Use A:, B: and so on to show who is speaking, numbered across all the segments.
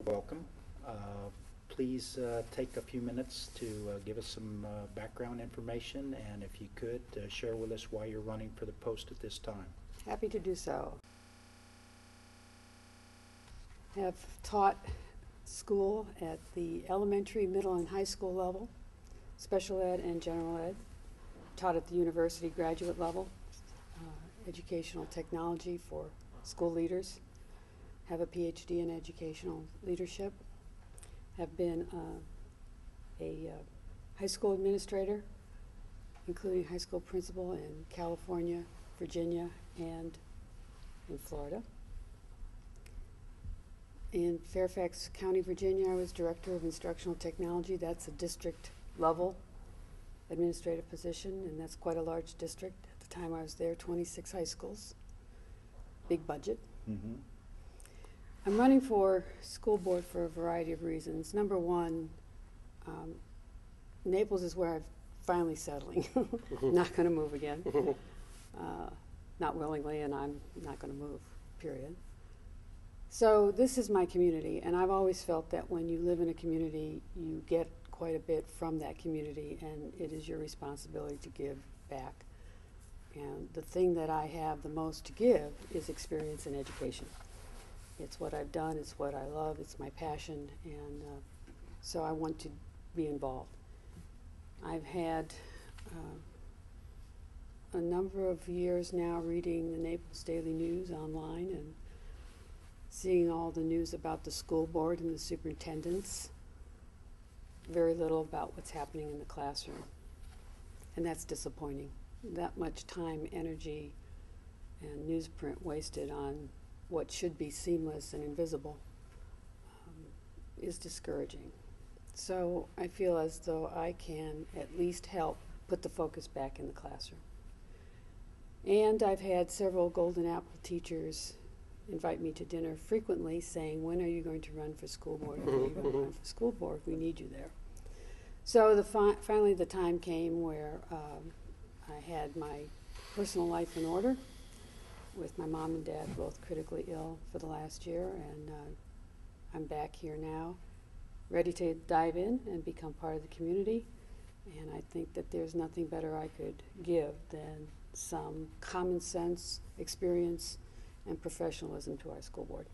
A: Welcome. Please take a few minutes to give us some background information, and if you could, share with us why you're running for the post at this time.
B: Happy to do so. Have taught school at the elementary, middle, and high school level, special ed and general ed. Taught at the university graduate level, educational technology for school leaders. Have a PhD in educational leadership. Have been a high school administrator, including high school principal in California, Virginia, and in Florida. In Fairfax County, Virginia, I was director of instructional technology. That's a district level administrative position, and that's quite a large district. At the time I was there, 26 high schools, big budget.
A: Mm-hmm.
B: I'm running for school board for a variety of reasons. Number one, Naples is where I'm finally settling. Not going to move again. Not willingly, and I'm not going to move, period. So this is my community, and I've always felt that when you live in a community, you get quite a bit from that community, and it is your responsibility to give back. And the thing that I have the most to give is experience in education. It's what I've done, it's what I love, it's my passion, and so I want to be involved. I've had a number of years now reading the Naples Daily News online and seeing all the news about the school board and the superintendents. Very little about what's happening in the classroom, and that's disappointing. That much time, energy, and newsprint wasted on what should be seamless and invisible is discouraging. So I feel as though I can at least help put the focus back in the classroom. And I've had several Golden Apple teachers invite me to dinner frequently saying, when are you going to run for school board? When are you going to run for school board? We need you there. So finally the time came where I had my personal life in order, with my mom and dad both critically ill for the last year, and I'm back here now, ready to dive in and become part of the community. And I think that there's nothing better I could give than some common sense, experience, and professionalism to our school board.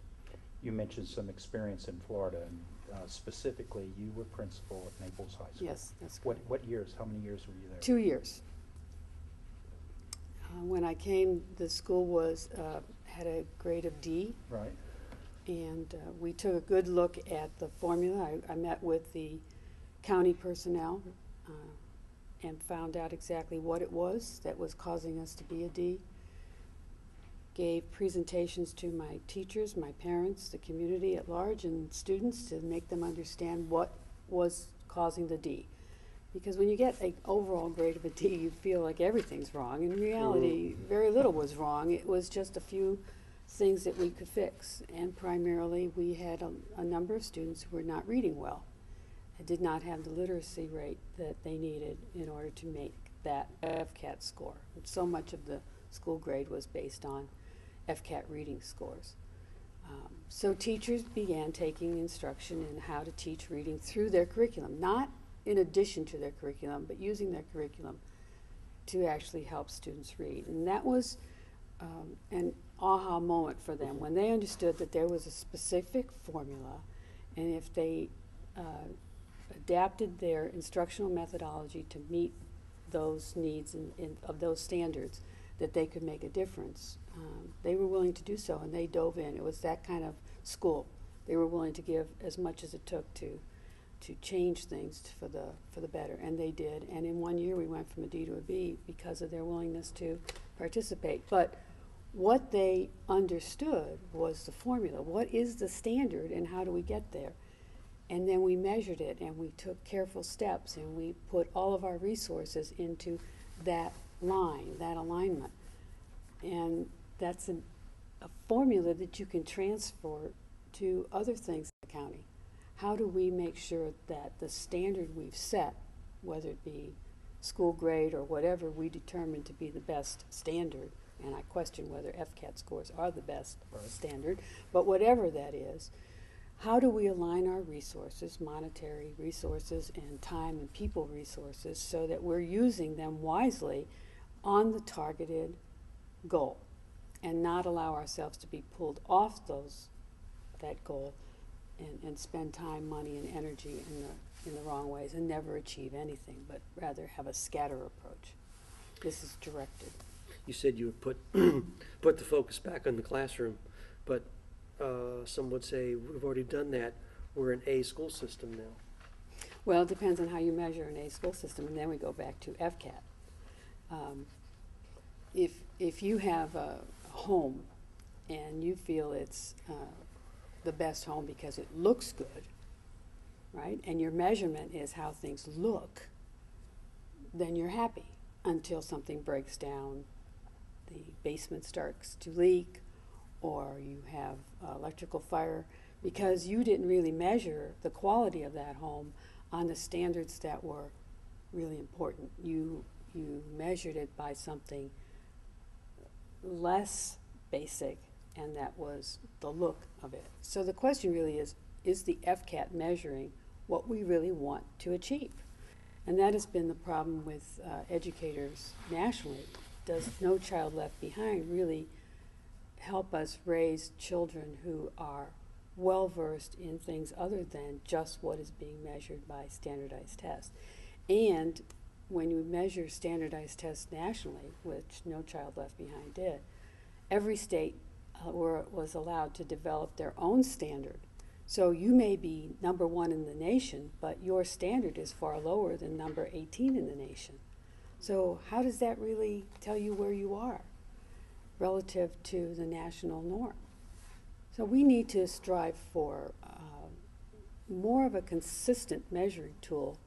A: You mentioned some experience in Florida, and specifically, you were principal at Naples High School.
B: Yes, that's correct.
A: What years? How many years were you there?
B: 2 years. When I came, the school was had a grade of D.
A: Right.
B: And we took a good look at the formula. I met with the county personnel and found out exactly what it was that was causing us to be a D. Gave presentations to my teachers, my parents, the community at large, and students to make them understand what was causing the D. Because when you get an overall grade of a D, you feel like everything's wrong. In reality, very little was wrong. It was just a few things that we could fix. And primarily, we had a number of students who were not reading well and did not have the literacy rate that they needed in order to make that FCAT score. So much of the school grade was based on FCAT reading scores. So teachers began taking instruction in how to teach reading through their curriculum, not in addition to their curriculum, but using their curriculum to actually help students read. And that was an aha moment for them when they understood that there was a specific formula, and if they adapted their instructional methodology to meet those needs of those standards, that they could make a difference. They were willing to do so, and they dove in. It was that kind of school. They were willing to give as much as it took to change things for the better, and they did. And in 1 year, we went from a D to a B because of their willingness to participate. But what they understood was the formula. What is the standard, and how do we get there? And then we measured it, and we took careful steps, and we put all of our resources into that line, that alignment. And that's a formula that you can transfer to other things in the county. How do we make sure that the standard we've set, whether it be school grade or whatever we determine to be the best standard, and I question whether FCAT scores are the best standard, but whatever that is, how do we align our resources, monetary resources and time and people resources, so that we're using them wisely on the targeted goal and not allow ourselves to be pulled off that goal and spend time, money, and energy in the wrong ways and never achieve anything, but rather have a scatter approach. This is directed.
C: You said you would put the focus back on the classroom, but some would say we've already done that. We're an A school system now.
B: Well, it depends on how you measure an A school system, and then we go back to FCAT. If you have a home and you feel it's the best home because it looks good, right, and your measurement is how things look, then you're happy until something breaks down, the basement starts to leak, or you have electrical fire, because you didn't really measure the quality of that home on the standards that were really important. You measured it by something less basic, and that was the look of it. So the question really is the FCAT measuring what we really want to achieve? And that has been the problem with educators nationally. Does No Child Left Behind really help us raise children who are well-versed in things other than just what is being measured by standardized tests? And when you measure standardized tests nationally, which No Child Left Behind did, every state was allowed to develop their own standard. So you may be number 1 in the nation, but your standard is far lower than number 18 in the nation. So how does that really tell you where you are relative to the national norm? So we need to strive for more of a consistent measuring tool,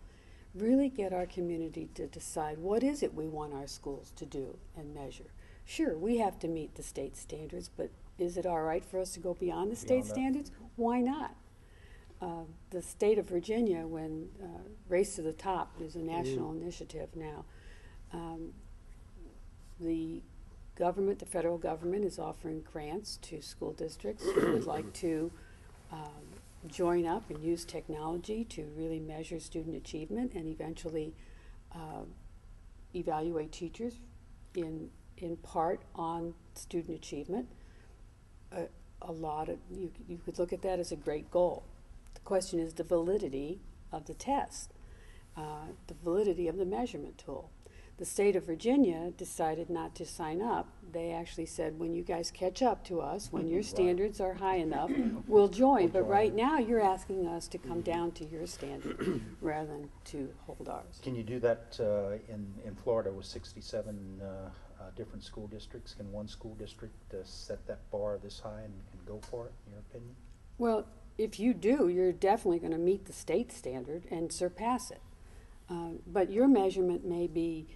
B: really get our community to decide what is it we want our schools to do and measure. Sure, we have to meet the state standards, but is it all right for us to go beyond the state standards? Why not? The state of Virginia, when Race to the Top is a national initiative now, the federal government is offering grants to school districts who would like to join up and use technology to really measure student achievement and eventually evaluate teachers in part on student achievement. You could look at that as a great goal. The question is the validity of the test, the validity of the measurement tool. The state of Virginia decided not to sign up. They actually said, when you guys catch up to us, when your standards are high enough, we'll join. But right now you're asking us to come down to your standard rather than to hold ours.
A: Can you do that in Florida with 67 different school districts? Can one school district set that bar this high and go for it, in your opinion?
B: Well, if you do, you're definitely going to meet the state standard and surpass it. But your measurement may be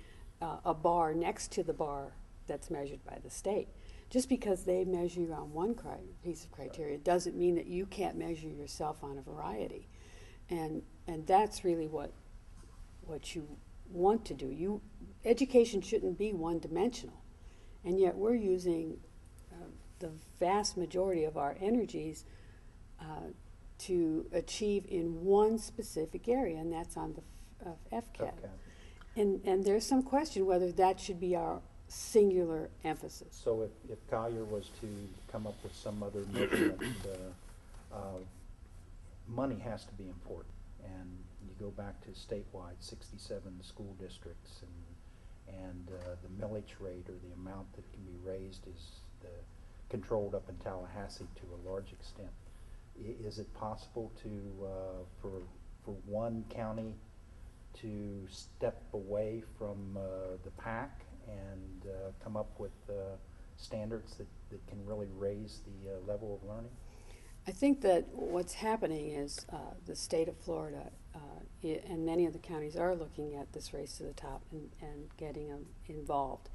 B: a bar next to the bar that's measured by the state. Just because they measure you on one piece of criteria doesn't mean that you can't measure yourself on a variety. And that's really what you want to do. Education shouldn't be one-dimensional, and yet we're using the vast majority of our energies to achieve in one specific area, and that's on the FCAT. And there's some question whether that should be our singular emphasis.
A: So if Collier was to come up with some other measurement, money has to be important. And you go back to statewide, 67 school districts, and the millage rate, or the amount that can be raised, is controlled up in Tallahassee to a large extent. Is it possible to for one county to step away from the pack and come up with standards that can really raise the level of learning?
B: I think that what's happening is the state of Florida and many of the counties are looking at this Race to the Top and getting them involved.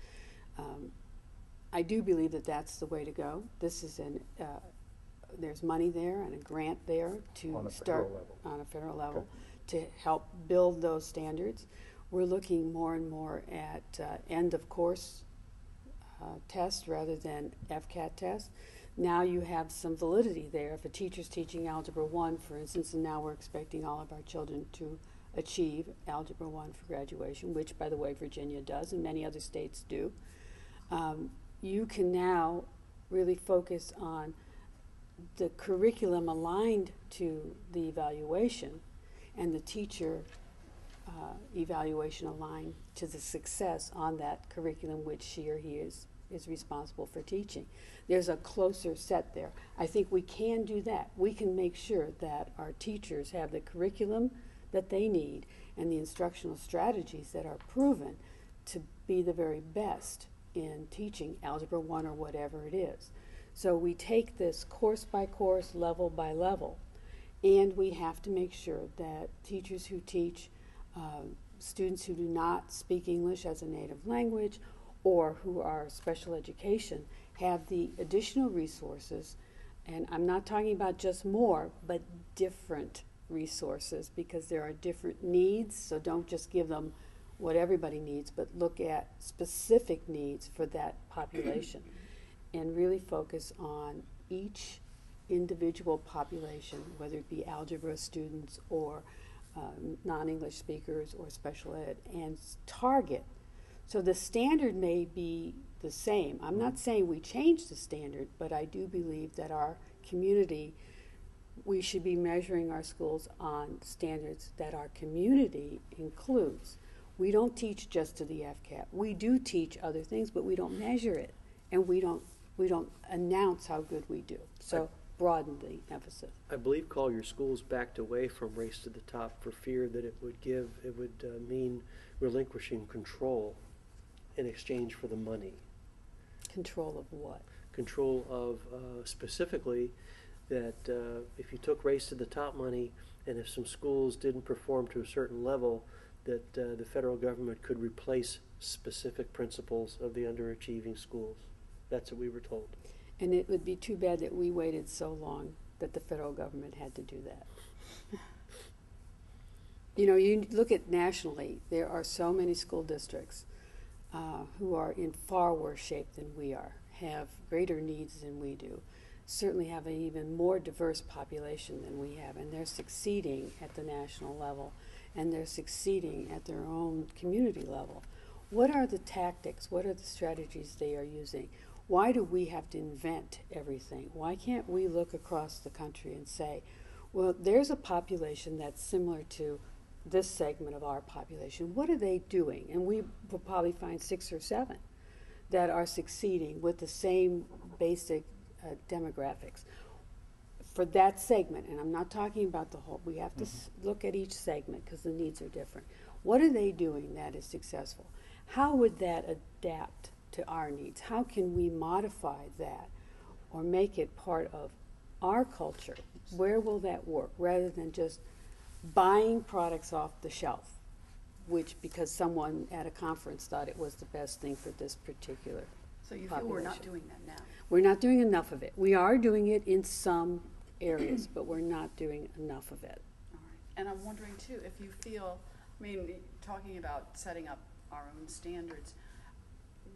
B: I do believe that that's the way to go. This is there's money there and a grant there to start on a federal level to help build those standards. We're looking more and more at end of course tests rather than FCAT tests. now you have some validity there. If a teacher's teaching Algebra 1, for instance, and now we're expecting all of our children to achieve Algebra 1 for graduation, which, by the way, Virginia does and many other states do, you can now really focus on the curriculum aligned to the evaluation and the teacher evaluation aligned to the success on that curriculum which she or he is responsible for teaching. There's a closer set there. I think we can do that. We can make sure that our teachers have the curriculum that they need and the instructional strategies that are proven to be the very best in teaching Algebra 1 or whatever it is. So we take this course by course, level by level, and we have to make sure that teachers who teach students who do not speak English as a native language or who are special education have the additional resources, and I'm not talking about just more, but different resources, because there are different needs, so don't just give them what everybody needs, but look at specific needs for that population and really focus on each individual population, whether it be algebra students or non-English speakers or special ed, and target. So the standard may be the same. I'm not saying we change the standard, but I do believe that our community, we should be measuring our schools on standards that our community includes. We don't teach just to the FCAT. We do teach other things, but we don't measure it, and we don't announce how good we do. So broaden the emphasis.
C: I believe Collier Schools backed away from Race to the Top for fear that it would mean relinquishing control in exchange for the money.
B: Control of what?
C: Control of specifically that if you took Race to the Top money and if some schools didn't perform to a certain level, that the federal government could replace specific principals of the underachieving schools. That's what we were told.
B: And it would be too bad that we waited so long that the federal government had to do that. You know, you look at nationally, there are so many school districts who are in far worse shape than we are, have greater needs than we do, certainly have an even more diverse population than we have, and they're succeeding at the national level, and they're succeeding at their own community level. What are the tactics? What are the strategies they are using? Why do we have to invent everything? Why can't we look across the country and say, well, there's a population that's similar to this segment of our population. What are they doing? And we will probably find 6 or 7 that are succeeding with the same basic demographics for that segment. And I'm not talking about the whole. We have to look at each segment because the needs are different. What are they doing that is successful? How would that adapt to our needs? How can we modify that or make it part of our culture? Where will that work rather than just buying products off the shelf, which because someone at a conference thought it was the best thing for this particular
D: So you feel
B: population.
D: we're not doing that now?
B: We're not doing enough of it. We are doing it in some areas, but we're not doing enough of it.
D: All right. And I'm wondering too, if you feel, I mean, talking about setting up our own standards,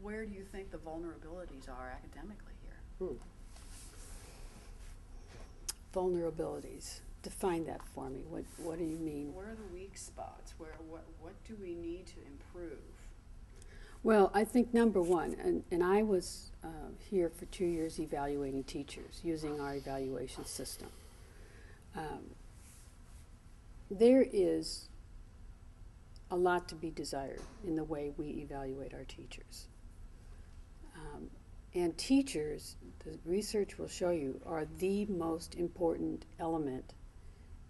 D: where do you think the vulnerabilities are academically here?
B: Vulnerabilities. Define that for me. What do you mean?
D: Where are the weak spots? What do we need to improve?
B: Well, I think number one, and I was here for 2 years evaluating teachers using our evaluation system. There is a lot to be desired in the way we evaluate our teachers. And teachers, the research will show you, are the most important element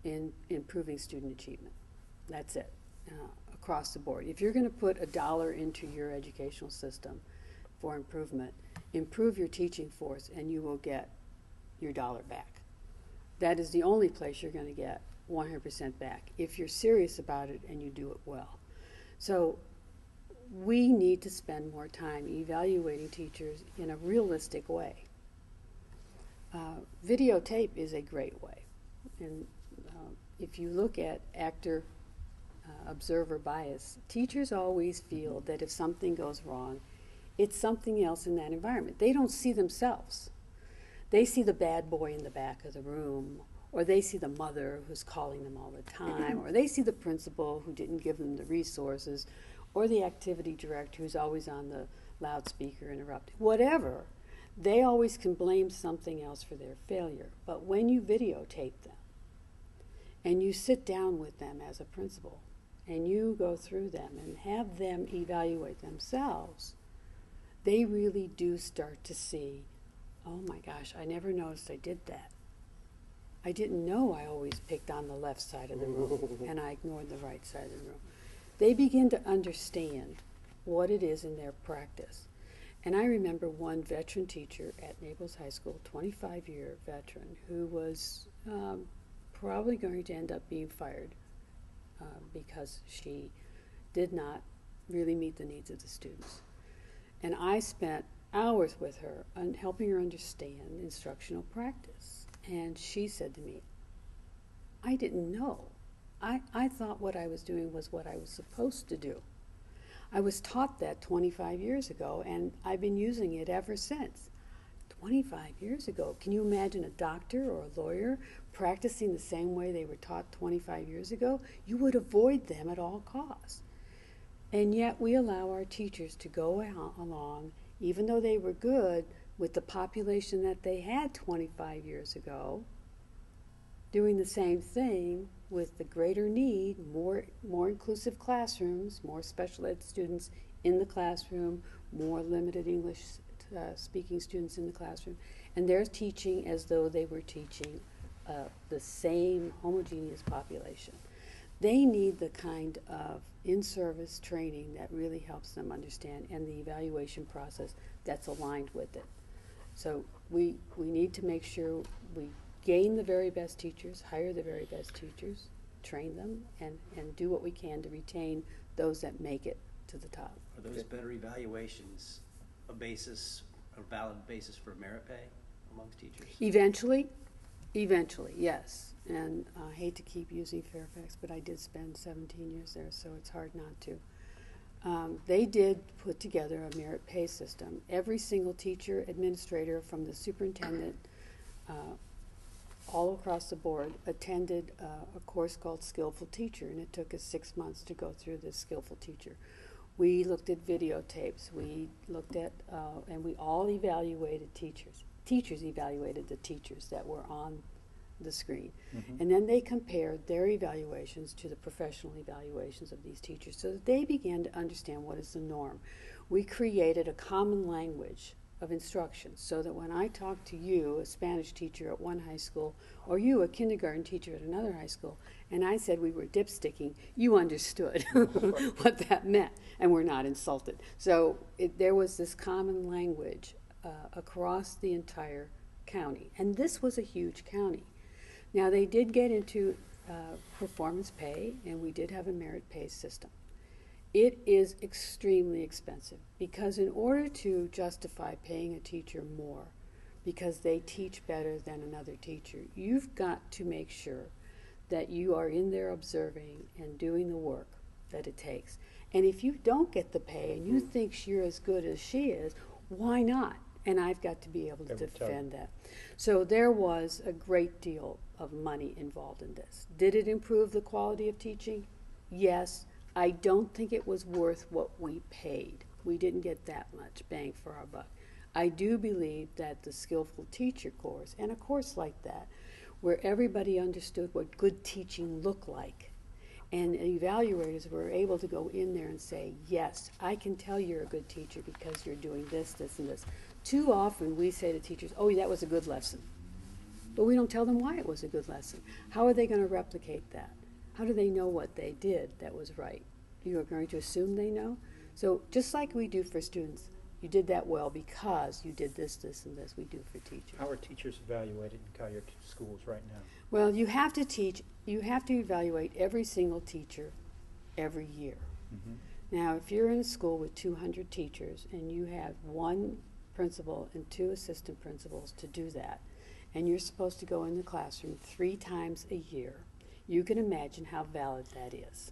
B: in improving student achievement. That's it, across the board. If you're going to put $1 into your educational system for improvement, improve your teaching force and you will get your dollar back. That is the only place you're going to get 100% back if you're serious about it and you do it well. So we need to spend more time evaluating teachers in a realistic way. Videotape is a great way. And if you look at actor observer bias, teachers always feel that if something goes wrong, it's something else in that environment. They don't see themselves. they see the bad boy in the back of the room, or they see the mother who's calling them all the time, or they see the principal who didn't give them the resources, or the activity director who's always on the loudspeaker interrupting, whatever. They always can blame something else for their failure. But when you videotape them and you sit down with them as a principal and you go through them and have them evaluate themselves, they really do start to see, oh my gosh, I never noticed I did that. I didn't know I always picked on the left side of the room and I ignored the right side of the room. They begin to understand what it is in their practice. And I remember one veteran teacher at Naples High School, 25-year veteran, who was probably going to end up being fired because she did not really meet the needs of the students. And I spent hours with her on helping her understand instructional practice. And she said to me, I didn't know. I thought what I was doing was what I was supposed to do. I was taught that 25 years ago, and I've been using it ever since. 25 years ago. Can you imagine a doctor or a lawyer practicing the same way they were taught 25 years ago? You would avoid them at all costs. And yet we allow our teachers to go along, even though they were good, with the population that they had 25 years ago, doing the same thing with the greater need, more inclusive classrooms, more special ed students in the classroom, more limited English speaking students in the classroom, and they're teaching as though they were teaching the same homogeneous population. They need the kind of in-service training that really helps them understand, and the evaluation process that's aligned with it. So we need to make sure we gain the very best teachers, hire the very best teachers, train them, and do what we can to retain those that make it to the top.
E: Are those better evaluations a basis, a valid basis for merit pay amongst teachers?
B: Eventually, yes. And I hate to keep using Fairfax, but I did spend 17 years there, so it's hard not to. They did put together a merit pay system. Every single teacher, administrator, from the superintendent, all across the board, attended a course called Skillful Teacher, and it took us 6 months to go through this Skillful Teacher. We looked at videotapes, we looked at, and we all evaluated teachers. Teachers evaluated the teachers that were on the screen. Mm-hmm. And then they compared their evaluations to the professional evaluations of these teachers so that they began to understand what is the norm. We created a common language of instruction so that when I talk to you, a Spanish teacher at one high school, or you, a kindergarten teacher at another high school, and I said we were dipsticking, you understood what that meant and were not insulted. So there was this common language across the entire county. And this was a huge county. Now, they did get into performance pay, and we did have a merit pay system. It is extremely expensive because in order to justify paying a teacher more because they teach better than another teacher, you've got to make sure that you are in there observing and doing the work that it takes. And if you don't get the pay and you think you're as good as she is, why not? And I've got to be able to defend that. So there was a great deal of money involved in this. Did it improve the quality of teaching? Yes. I don't think it was worth what we paid. We didn't get that much bang for our buck. I do believe that the Skillful Teacher course, and a course like that, where everybody understood what good teaching looked like, and evaluators were able to go in there and say, yes, I can tell you're a good teacher because you're doing this, this, and this. Too often we say to teachers, oh, that was a good lesson. But we don't tell them why it was a good lesson. How are they going to replicate that? How do they know what they did that was right? You are going to assume they know? So just like we do for students, you did that well because you did this, this, and this, we do for teachers.
A: How are teachers evaluated in Collier schools right now?
B: Well, you have to evaluate every single teacher every year. Mm-hmm. Now, if you're in a school with 200 teachers and you have one principal and 2 assistant principals to do that, and you're supposed to go in the classroom 3 times a year, you can imagine how valid that is.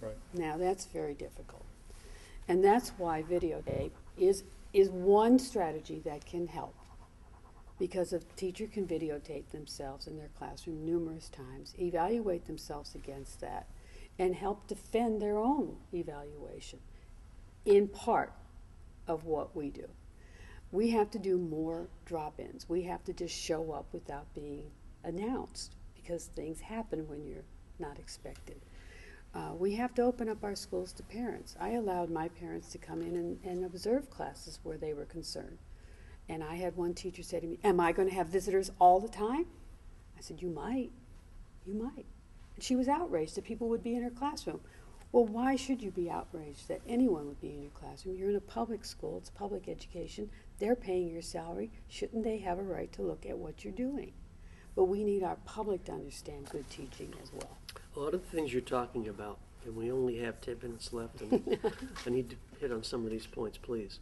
A: Right.
B: Now, that's very difficult. And that's why videotape is one strategy that can help. because a teacher can videotape themselves in their classroom numerous times, evaluate themselves against that, and help defend their own evaluation in part of what we do. We have to do more drop-ins. We have to just show up without being announced, because things happen when you're not expected. We have to open up our schools to parents. I allowed my parents to come in and observe classes where they were concerned. And I had one teacher say to me, "Am I going to have visitors all the time?" I said, "You might. You might." And she was outraged that people would be in her classroom. Well, why should you be outraged that anyone would be in your classroom? You're in a public school. It's public education. They're paying your salary. Shouldn't they have a right to look at what you're doing? But we need our public to understand good teaching as well.
C: A lot of the things you're talking about, and we only have 10 minutes left, and I need to hit on some of these points, please.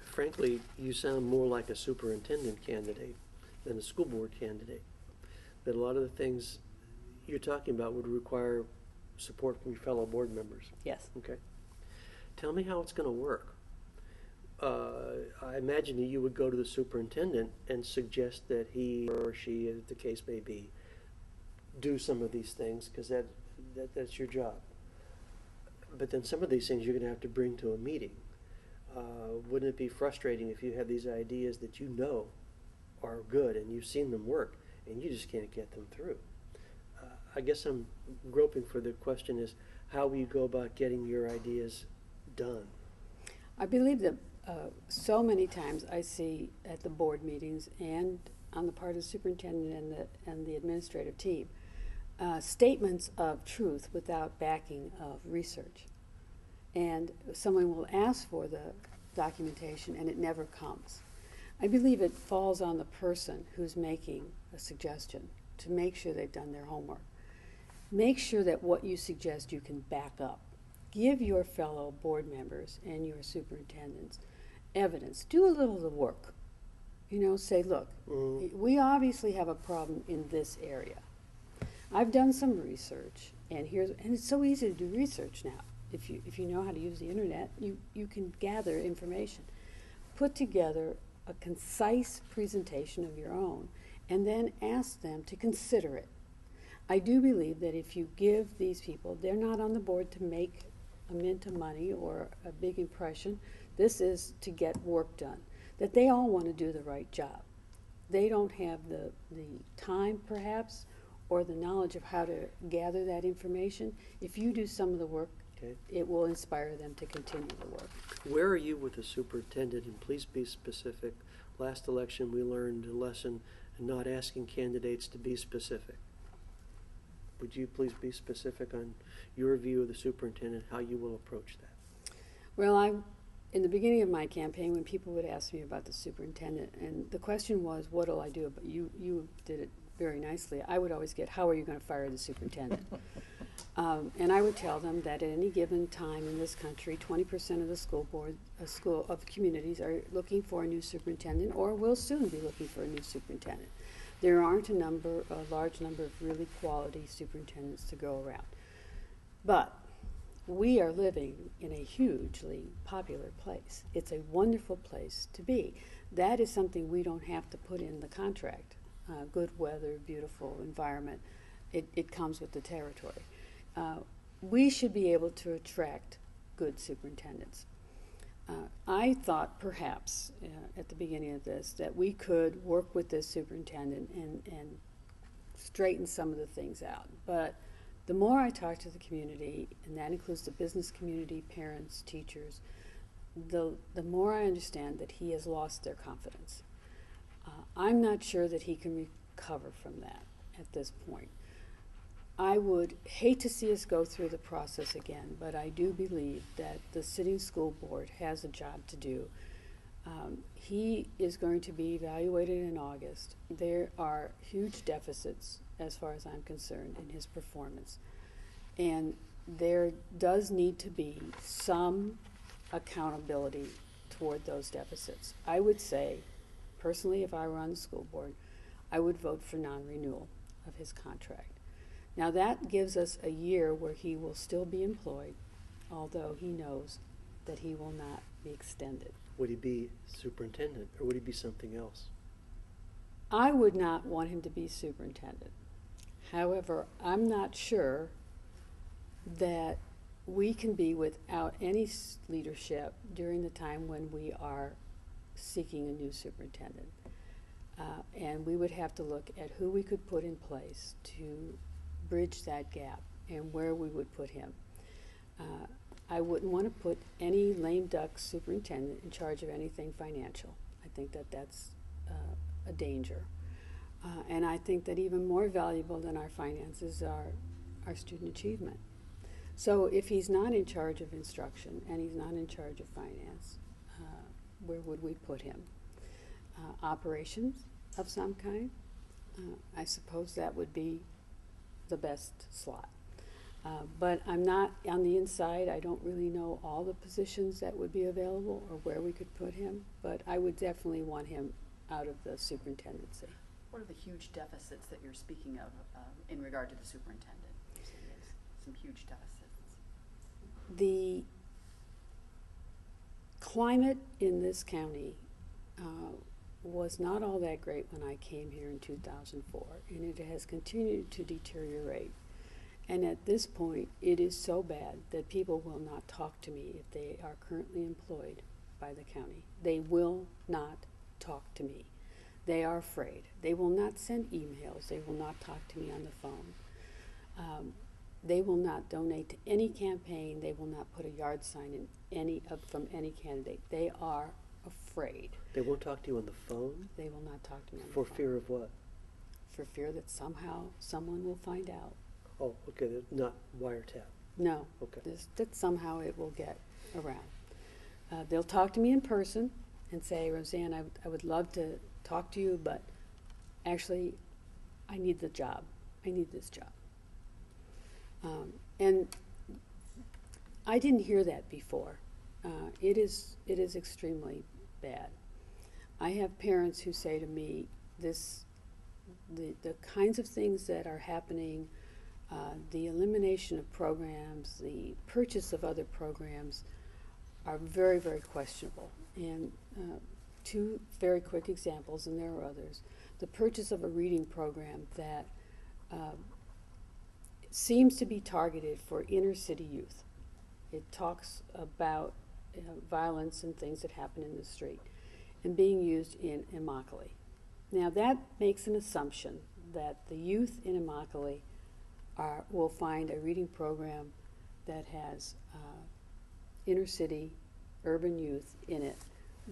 C: Frankly, you sound more like a superintendent candidate than a school board candidate. That a lot of the things you're talking about would require support from your fellow board members.
B: Yes.
C: Okay. Tell me how it's going to work. I imagine that you would go to the superintendent and suggest that he or she, as the case may be, do some of these things, because that's your job. But then some of these things you're going to have to bring to a meeting. Wouldn't it be frustrating if you have these ideas that you know are good and you've seen them work and you just can't get them through? I guess I'm groping for the question is, how will you go about getting your ideas done?
B: I believe that so many times I see at the board meetings and on the part of the superintendent and the administrative team, statements of truth without backing of research. And someone will ask for the documentation and it never comes. I believe it falls on the person who's making a suggestion to make sure they've done their homework. Make sure that what you suggest you can back up. Give your fellow board members and your superintendents evidence. Do a little of the work. You know, say, look, we obviously have a problem in this area. I've done some research, and it's so easy to do research now. If you know how to use the internet, you can gather information. Put together a concise presentation of your own, and then ask them to consider it. I do believe that if you give these people, they're not on the board to make a mint of money or a big impression. This is to get work done. That they all want to do the right job. They don't have the time, perhaps, or the knowledge of how to gather that information. If you do some of the work,
C: okay,
B: it will inspire them to continue the work.
C: Where are you with the superintendent? And please be specific. Last election, we learned a lesson in not asking candidates to be specific. Would you please be specific on your view of the superintendent, how you will approach that?
B: Well, in the beginning of my campaign, when people would ask me about the superintendent, and the question was, what will I do? But you did it very nicely. I would always get, how are you going to fire the superintendent? And I would tell them that at any given time in this country, 20% of the school board, of communities are looking for a new superintendent, or will soon be looking for a new superintendent. There aren't a large number of really quality superintendents to go around. But we are living in a hugely popular place. It's a wonderful place to be. That is something we don't have to put in the contract. Good weather, beautiful environment. It comes with the territory. We should be able to attract good superintendents. I thought perhaps at the beginning of this that we could work with this superintendent and straighten some of the things out. But the more I talk to the community, and that includes the business community, parents, teachers, the more I understand that he has lost their confidence. I'm not sure that he can recover from that at this point. I would hate to see us go through the process again, but I do believe that the sitting school board has a job to do. He is going to be evaluated in August. There are huge deficits, as far as I'm concerned, in his performance. And there does need to be some accountability toward those deficits. I would say, personally, if I were on the school board, I would vote for non-renewal of his contract. Now that gives us a year where he will still be employed, although he knows that he will not be extended.
C: Would he be superintendent, or would he be something else?
B: I would not want him to be superintendent. However, I'm not sure that we can be without any leadership during the time when we are seeking a new superintendent. And we would have to look at who we could put in place to bridge that gap and where we would put him. I wouldn't want to put any lame duck superintendent in charge of anything financial. I think that that's a danger. And I think that even more valuable than our finances are our student achievement. So if he's not in charge of instruction and he's not in charge of finance, where would we put him? Operations of some kind? I suppose that would be the best slot. But I'm not on the inside. I don't really know all the positions that would be available or where we could put him, but I would definitely want him out of the superintendency.
D: What are the huge deficits that you're speaking of in regard to the superintendent? You say there's some huge deficits.
B: The climate in this county was not all that great when I came here in 2004, and it has continued to deteriorate. And at this point, it is so bad that people will not talk to me if they are currently employed by the county. They will not talk to me. They are afraid. They will not send emails. They will not talk to me on the phone. They will not donate to any campaign. They will not put a yard sign in from any candidate. They are afraid.
C: They won't talk to you on the phone?
B: They will not talk to me on the
C: For
B: phone.
C: fear of what?
B: For fear that somehow someone will find out.
C: Oh, okay, not wiretap.
B: No,
C: Okay.
B: that somehow it will get around. They'll talk to me in person and say, Roseanne, I would love to talk to you, but actually, I need the job. I need this job. And I didn't hear that before. It is extremely bad. I have parents who say to me, the kinds of things that are happening, the elimination of programs, the purchase of other programs are very, very questionable. And two very quick examples, and there are others. The purchase of a reading program that seems to be targeted for inner city youth. It talks about violence and things that happen in the street and being used in Immokalee. Now that makes an assumption that the youth in Immokalee will find a reading program that has inner city, urban youth in it,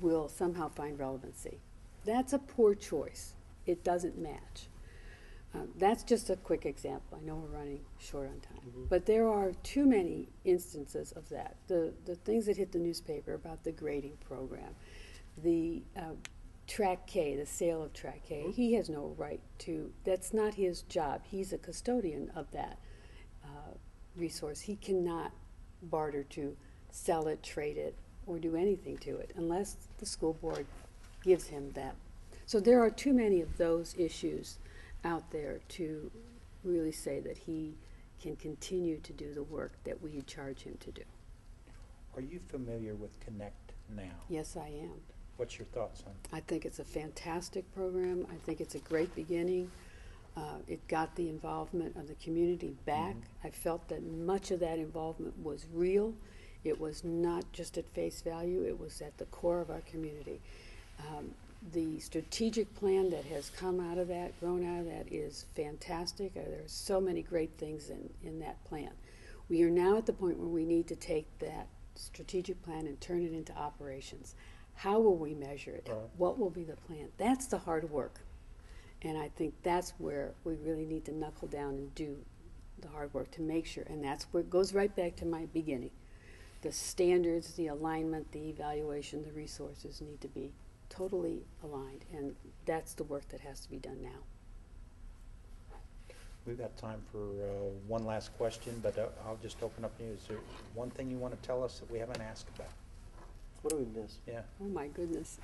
B: will somehow find relevancy. That's a poor choice. It doesn't match. That's just a quick example. I know we're running short on time.
C: Mm-hmm.
B: But there are too many instances of that. The things that hit the newspaper about the grading program, the Track K, the sale of Track K,
C: Mm-hmm.
B: he has no right to, that's not his job. He's a custodian of that resource. He cannot barter to sell it, trade it, or do anything to it unless the school board gives him that. So there are too many of those issues out there to really say that he can continue to do the work that we charge him to do.
A: Are you familiar with Connect Now?
B: Yes, I am.
A: What's your thoughts on it?
B: I think it's a fantastic program. I think it's a great beginning. It got the involvement of the community back.
A: Mm-hmm.
B: I felt that much of that involvement was real. It was not just at face value. It was at the core of our community. The strategic plan that has come out of that, grown out of that, is fantastic. There are so many great things in that plan. We are now at the point where we need to take that strategic plan and turn it into operations. How will we measure it?
A: Right.
B: What will be the plan? That's the hard work. And I think that's where we really need to knuckle down and do the hard work to make sure. And that's where it goes right back to my beginning. The standards, the alignment, the evaluation, the resources need to be totally aligned. And that's the work that has to be done now.
A: We've got time for one last question, but I'll just open up to you. Is there one thing you want to tell us that we haven't asked about?
C: What do we miss?
A: Yeah,
B: Oh my goodness.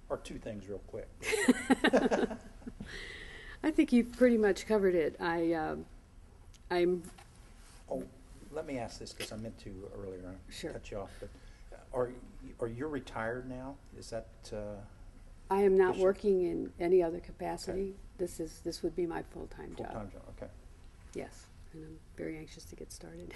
A: or two things real quick.
B: I think you've pretty much covered it. I'm
A: Oh, let me ask this because I meant to earlier. I
B: Sure.
A: cut you off, but are you retired now? Is that
B: I am not
A: Bishop?
B: working in any other capacity. This would be my full-time job.
A: Full-time job, okay.
B: Yes, and I'm very anxious to get started.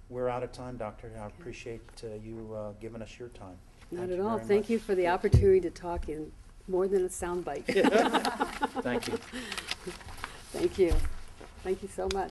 A: We're out of time, Doctor. I appreciate you giving us your time.
B: Not
A: Thank
B: at
A: you
B: all.
A: very
B: Thank
A: much.
B: you for the opportunity to talk in more than a soundbite.
A: Thank you.
B: Thank you. Thank you so much.